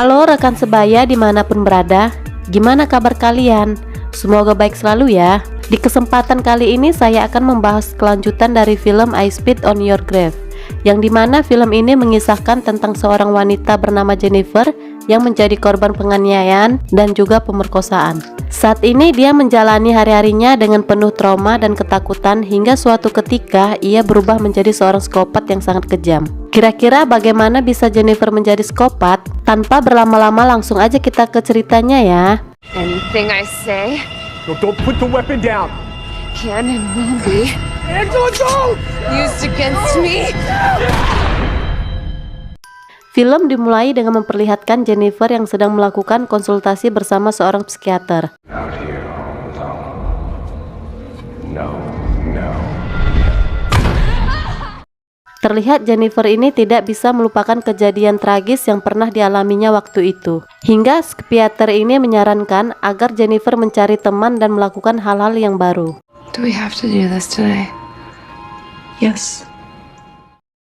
Halo rekan sebaya dimanapun berada, gimana kabar kalian? Semoga baik selalu ya. Di kesempatan kali ini saya akan membahas kelanjutan dari film I Spit on Your Grave, yang dimana film ini mengisahkan tentang seorang wanita bernama Jennifer yang menjadi korban penganiayaan dan juga pemerkosaan. Saat ini dia menjalani hari-harinya dengan penuh trauma dan ketakutan hingga suatu ketika ia berubah menjadi seorang psikopat yang sangat kejam. Kira-kira bagaimana bisa Jennifer menjadi psikopat? Tanpa berlama-lama langsung aja kita ke ceritanya ya. Anything I say No, don't put the weapon down. can and will be Angela, don't! used against me. Film dimulai dengan memperlihatkan Jennifer yang sedang melakukan konsultasi bersama seorang psikiater. Out here all alone. No, no. Terlihat Jennifer ini tidak bisa melupakan kejadian tragis yang pernah dialaminya waktu itu. Hingga psikiater ini menyarankan agar Jennifer mencari teman dan melakukan hal-hal yang baru. Do we have to do this today? Yes.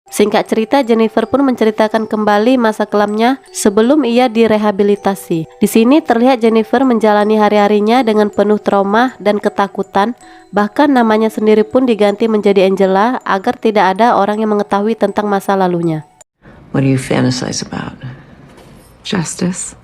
Singkat cerita, Jennifer pun menceritakan kembali masa kelamnya sebelum ia direhabilitasi. Di sini terlihat Jennifer menjalani hari-harinya dengan penuh trauma dan ketakutan. Bahkan namanya sendiri pun diganti menjadi Angela agar tidak ada orang yang mengetahui tentang masa lalunya. What do you fantasize about? Justice.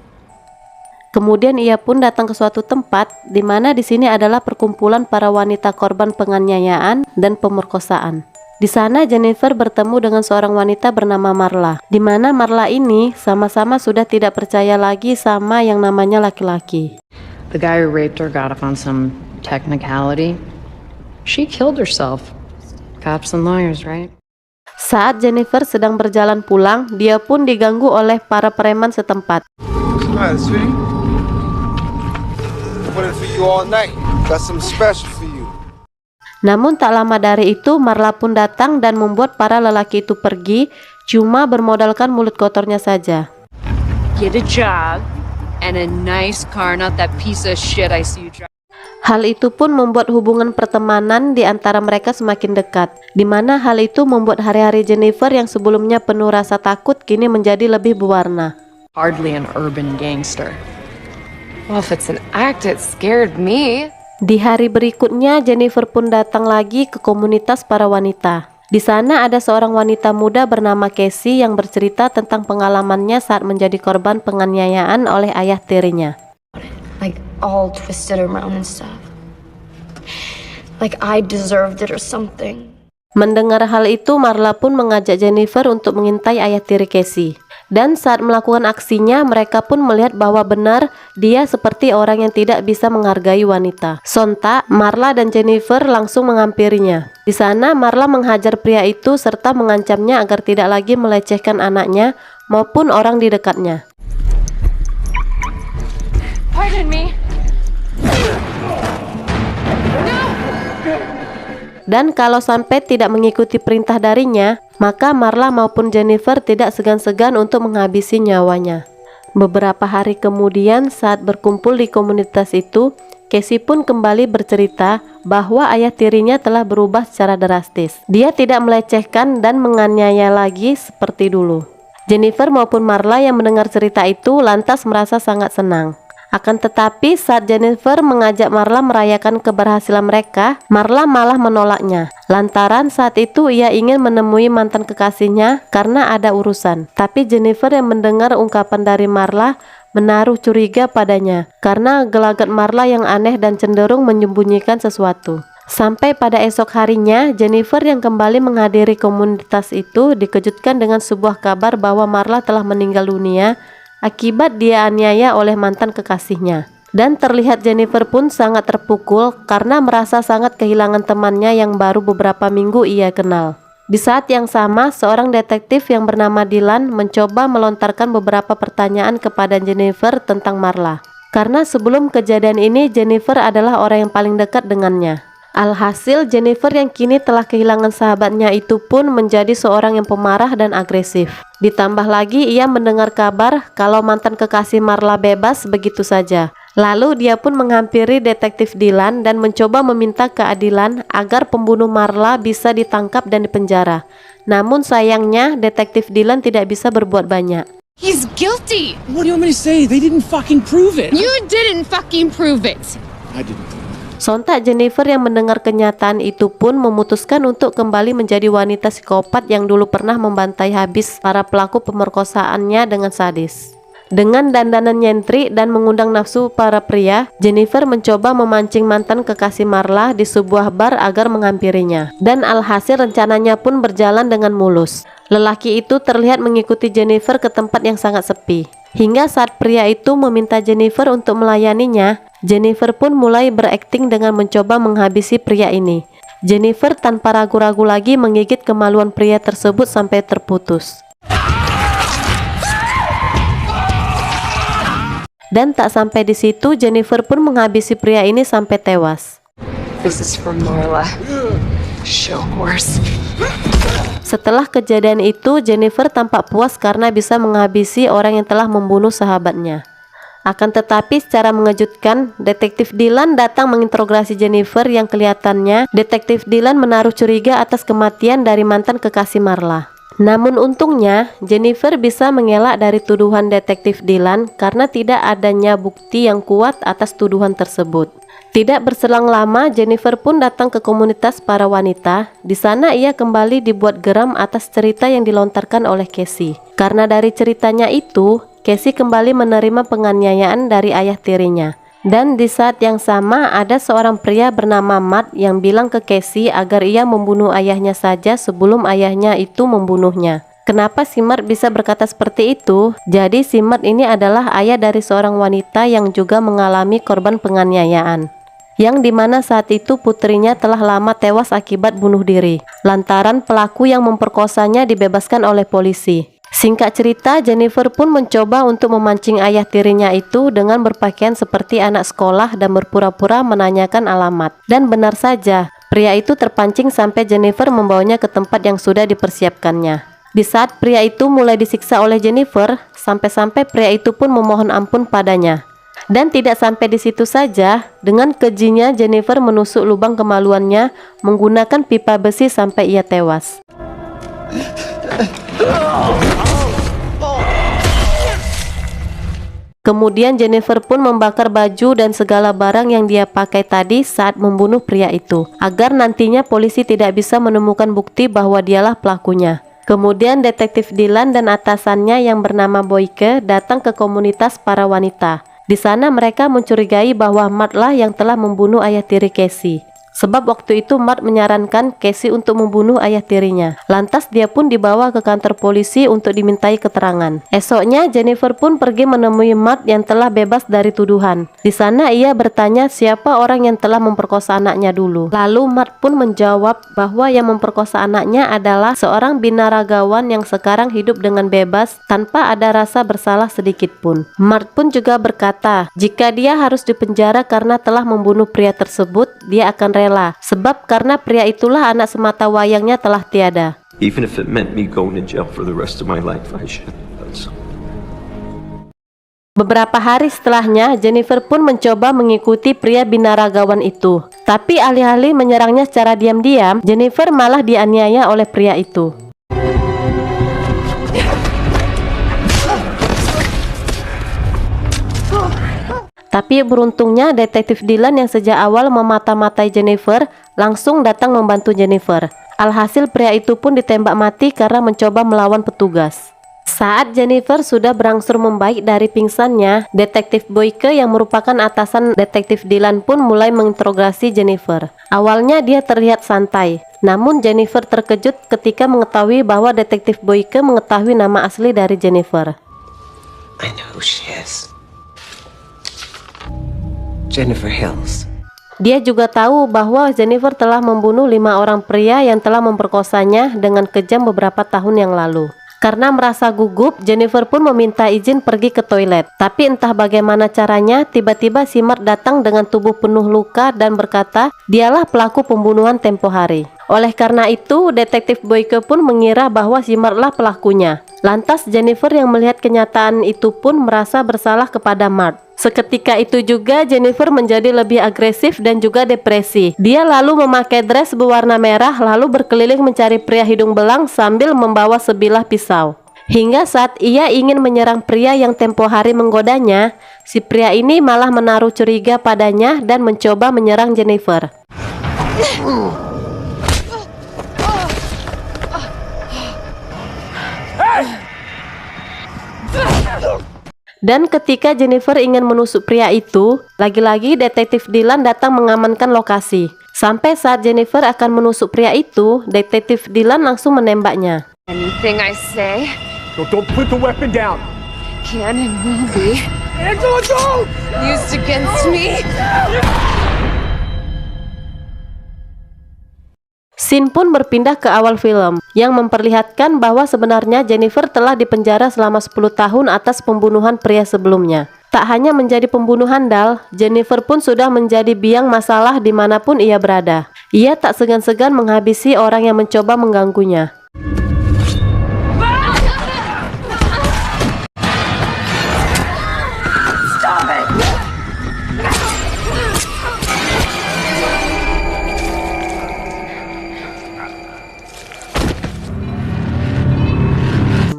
Kemudian ia pun datang ke suatu tempat di mana di sini adalah perkumpulan para wanita korban penganiayaan dan pemerkosaan. Di sana Jennifer bertemu dengan seorang wanita bernama Marla, di mana Marla ini sama-sama sudah tidak percaya lagi sama yang namanya laki-laki. The guy who raped her got off on some technicality. She killed herself. Cops and lawyers, right? Saat Jennifer sedang berjalan pulang, dia pun diganggu oleh para preman setempat. Hi, sweetie. I've been for you all night. Got something special for you. Namun tak lama dari itu Marla pun datang dan membuat para lelaki itu pergi, cuma bermodalkan mulut kotornya saja. Get a job and a nice car, not that piece of shit I see you drive. Hal itu pun membuat hubungan pertemanan di antara mereka semakin dekat, di mana hal itu membuat hari-hari Jennifer yang sebelumnya penuh rasa takut kini menjadi lebih berwarna. Hardly an urban gangster. Well, if it's an act, it scared me. Di hari berikutnya Jennifer pun datang lagi ke komunitas para wanita. Di sana ada seorang wanita muda bernama Casey yang bercerita tentang pengalamannya saat menjadi korban penganiayaan oleh ayah tirinya. Like all twisted around and stuff. Like I deserved it or something. Mendengar hal itu, Marla pun mengajak Jennifer untuk mengintai ayah tiri Casey. Dan saat melakukan aksinya, mereka pun melihat bahwa benar dia seperti orang yang tidak bisa menghargai wanita. Sontak, Marla dan Jennifer langsung menghampirinya. Di sana, Marla menghajar pria itu serta mengancamnya agar tidak lagi melecehkan anaknya maupun orang di dekatnya. Pardon me. Dan kalau sampai tidak mengikuti perintah darinya, maka Marla maupun Jennifer tidak segan-segan untuk menghabisi nyawanya. Beberapa hari kemudian saat berkumpul di komunitas itu, Casey pun kembali bercerita bahwa ayah tirinya telah berubah secara drastis. Dia tidak melecehkan dan menganiaya lagi seperti dulu. Jennifer maupun Marla yang mendengar cerita itu lantas merasa sangat senang. Akan tetapi saat Jennifer mengajak Marla merayakan keberhasilan mereka, Marla malah menolaknya. Lantaran saat itu ia ingin menemui mantan kekasihnya karena ada urusan. Tapi Jennifer yang mendengar ungkapan dari Marla menaruh curiga padanya karena gelagat Marla yang aneh dan cenderung menyembunyikan sesuatu. Sampai pada esok harinya, Jennifer yang kembali menghadiri komunitas itu dikejutkan dengan sebuah kabar bahwa Marla telah meninggal dunia akibat dia aniaya oleh mantan kekasihnya. Dan terlihat Jennifer pun sangat terpukul karena merasa sangat kehilangan temannya yang baru beberapa minggu ia kenal. Di saat yang sama, seorang detektif yang bernama Dylan mencoba melontarkan beberapa pertanyaan kepada Jennifer tentang Marla. Karena sebelum kejadian ini, Jennifer adalah orang yang paling dekat dengannya. Alhasil, Jennifer yang kini telah kehilangan sahabatnya itu pun menjadi seorang yang pemarah dan agresif. Ditambah lagi ia mendengar kabar kalau mantan kekasih Marla bebas begitu saja. Lalu dia pun menghampiri detektif Dylan dan mencoba meminta keadilan agar pembunuh Marla bisa ditangkap dan dipenjara. Namun sayangnya detektif Dylan tidak bisa berbuat banyak. He's guilty. What do you want me to say? They didn't fucking prove it. You didn't fucking prove it. I didn't. Sontak Jennifer yang mendengar kenyataan itu pun memutuskan untuk kembali menjadi wanita psikopat yang dulu pernah membantai habis para pelaku pemerkosaannya dengan sadis. Dengan dandanan nyentrik dan mengundang nafsu para pria, Jennifer mencoba memancing mantan kekasih Marla di sebuah bar agar menghampirinya. Dan alhasil rencananya pun berjalan dengan mulus. Lelaki itu terlihat mengikuti Jennifer ke tempat yang sangat sepi. Hingga saat pria itu meminta Jennifer untuk melayaninya, Jennifer pun mulai berakting dengan mencoba menghabisi pria ini. Jennifer tanpa ragu-ragu lagi menggigit kemaluan pria tersebut sampai terputus. Dan tak sampai di situ, Jennifer pun menghabisi pria ini sampai tewas. This is for Marla. Show horse. Setelah kejadian itu, Jennifer tampak puas karena bisa menghabisi orang yang telah membunuh sahabatnya. Akan tetapi secara mengejutkan, Detektif Dylan datang menginterogasi Jennifer yang kelihatannya Detektif Dylan menaruh curiga atas kematian dari mantan kekasih Marla. Namun untungnya, Jennifer bisa mengelak dari tuduhan Detektif Dylan karena tidak adanya bukti yang kuat atas tuduhan tersebut. Tidak berselang lama, Jennifer pun datang ke komunitas para wanita. Di sana ia kembali dibuat geram atas cerita yang dilontarkan oleh Casey. Karena dari ceritanya itu, Casey kembali menerima penganiayaan dari ayah tirinya. Dan di saat yang sama, ada seorang pria bernama Matt yang bilang ke Casey agar ia membunuh ayahnya saja sebelum ayahnya itu membunuhnya. Kenapa si Matt bisa berkata seperti itu? Jadi si Matt ini adalah ayah dari seorang wanita yang juga mengalami korban penganiayaan, yang dimana saat itu putrinya telah lama tewas akibat bunuh diri, lantaran pelaku yang memperkosanya dibebaskan oleh polisi. Singkat cerita, Jennifer pun mencoba untuk memancing ayah tirinya itu dengan berpakaian seperti anak sekolah dan berpura-pura menanyakan alamat. Dan benar saja, pria itu terpancing sampai Jennifer membawanya ke tempat yang sudah dipersiapkannya. Di saat pria itu mulai disiksa oleh Jennifer, sampai-sampai pria itu pun memohon ampun padanya. Dan tidak sampai di situ saja, dengan kejinya Jennifer menusuk lubang kemaluannya menggunakan pipa besi sampai ia tewas. Kemudian Jennifer pun membakar baju dan segala barang yang dia pakai tadi saat membunuh pria itu, agar nantinya polisi tidak bisa menemukan bukti bahwa dialah pelakunya. Kemudian Detektif Dylan dan atasannya yang bernama Boyke datang ke komunitas para wanita. Di sana mereka mencurigai bahwa Matt lah yang telah membunuh ayah tiri Casey. Sebab waktu itu Matt menyarankan Casey untuk membunuh ayah tirinya. Lantas dia pun dibawa ke kantor polisi untuk dimintai keterangan. Esoknya Jennifer pun pergi menemui Matt yang telah bebas dari tuduhan. Di sana ia bertanya siapa orang yang telah memperkosa anaknya dulu. Lalu Matt pun menjawab bahwa yang memperkosa anaknya adalah seorang binaragawan yang sekarang hidup dengan bebas tanpa ada rasa bersalah sedikit pun. Matt pun juga berkata jika dia harus dipenjara karena telah membunuh pria tersebut, dia akan rela, sebab karena pria itulah anak semata wayangnya telah tiada. Even if it meant me going to jail for the rest of my life, I should. Beberapa hari setelahnya, Jennifer pun mencoba mengikuti pria binaragawan itu. Tapi alih-alih menyerangnya secara diam-diam, Jennifer malah dianiaya oleh pria itu. Tapi beruntungnya Detektif Dylan yang sejak awal memata-matai Jennifer langsung datang membantu Jennifer. Alhasil pria itu pun ditembak mati karena mencoba melawan petugas. Saat Jennifer sudah berangsur membaik dari pingsannya, Detektif Boyke yang merupakan atasan Detektif Dylan pun mulai menginterogasi Jennifer. Awalnya dia terlihat santai, namun Jennifer terkejut ketika mengetahui bahwa Detektif Boyke mengetahui nama asli dari Jennifer. I know who she is. Jennifer Hills. Dia juga tahu bahwa Jennifer telah membunuh 5 orang pria yang telah memperkosanya dengan kejam beberapa tahun yang lalu. Karena merasa gugup, Jennifer pun meminta izin pergi ke toilet. Tapi entah bagaimana caranya, tiba-tiba si Mark datang dengan tubuh penuh luka dan berkata, dialah pelaku pembunuhan tempo hari. Oleh karena itu, Detektif Boyke pun mengira bahwa si Mark lah pelakunya. Lantas Jennifer yang melihat kenyataan itu pun merasa bersalah kepada Mark. Seketika itu juga Jennifer menjadi lebih agresif dan juga depresi. Dia lalu memakai dress berwarna merah lalu berkeliling mencari pria hidung belang sambil membawa sebilah pisau. Hingga saat ia ingin menyerang pria yang tempo hari menggodanya, si pria ini malah menaruh curiga padanya dan mencoba menyerang Jennifer. Dan ketika Jennifer ingin menusuk pria itu, lagi-lagi detektif Dylan datang mengamankan lokasi. Sampai saat Jennifer akan menusuk pria itu, detektif Dylan langsung menembaknya. Anything I say Don't put the weapon down. can and will be Angela, don't! used against me. Scene pun berpindah ke awal film, yang memperlihatkan bahwa sebenarnya Jennifer telah dipenjara selama 10 tahun atas pembunuhan pria sebelumnya. Tak hanya menjadi pembunuh handal, Jennifer pun sudah menjadi biang masalah dimanapun ia berada. Ia tak segan-segan menghabisi orang yang mencoba mengganggunya.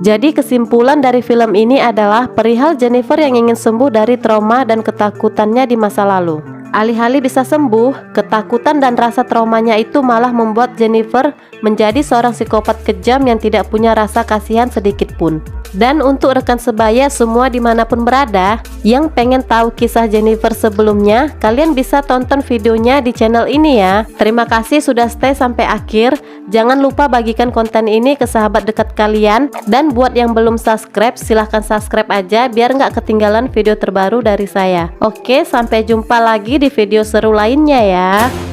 Jadi kesimpulan dari film ini adalah perihal Jennifer yang ingin sembuh dari trauma dan ketakutannya di masa lalu. Alih-alih bisa sembuh, ketakutan dan rasa traumanya itu malah membuat Jennifer menjadi seorang psikopat kejam yang tidak punya rasa kasihan sedikit pun. Dan untuk rekan sebaya semua dimanapun berada, yang pengen tahu kisah Jennifer sebelumnya, kalian bisa tonton videonya di channel ini ya. Terima kasih sudah stay sampai akhir. Jangan lupa bagikan konten ini ke sahabat dekat kalian. Dan buat yang belum subscribe, silahkan subscribe aja biar nggak ketinggalan video terbaru dari saya. Oke, sampai jumpa lagi di video seru lainnya ya.